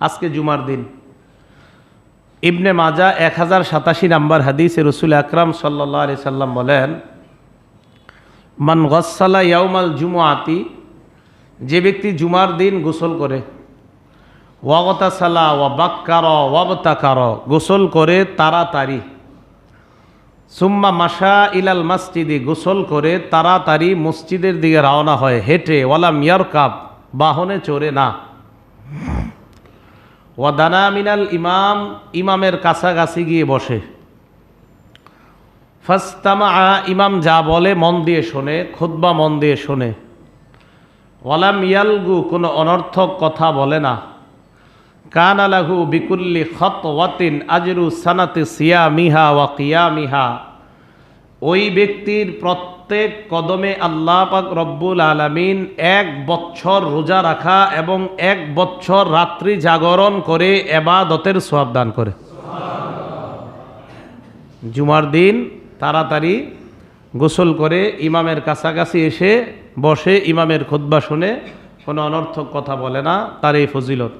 আজকে জুমার দিন। ইবনে মাজা 1087 নম্বর হাদিসে রাসূল আকরাম সাল্লাল্লাহু আলাইহি সাল্লাম বলেন, মান গাসসালা ইয়াউমাল জুমআতি, যে ব্যক্তি জুমার দিন গোসল করে, ওয়াগতাসালা ওয়া বাক্কারা ওয়াবতাকারা, গোসল করে তাড়াতাড়ি, সুম্মা মাশা ইলাল মসজিদি, গোসল করে তাড়াতাড়ি মসজিদের দিকে রওনা হয় হেঁটে, ওয়ালাম ইয়ারকাব, বাহনে চড়ে না, ওয়াদানা মিনাল ইমাম, ইমামের কাছাকাছি গিয়ে বসে, ফাস্তামা, ইমাম যা বলে মন দিয়ে শোনে, খুতবা মন দিয়ে শোনে, ওয়ালাম ইয়ালগু, কোনো অনর্থক কথা বলে না, কানা লাহু বিকুল্লি খাতওয়াতিন আজরু সানাতি সিয়ামিহা ওয়া কিয়ামিহা, ওই ব্যক্তির প্রত্যেক কদমে আল্লাহ পাক রব্বুল আলামিন 1 বছর রোজা রাখা এবং 1 বছর রাত্রি জাগরণ করে ইবাদতের সওয়াব দান করে। জুমার দিন তাড়াতাড়ি গোসল করে ইমামের কাছাকাছি এসে বসে, ইমামের খুতবা শুনে, কোনো অনর্থক কথা বলে না, তার এই ফজিলত।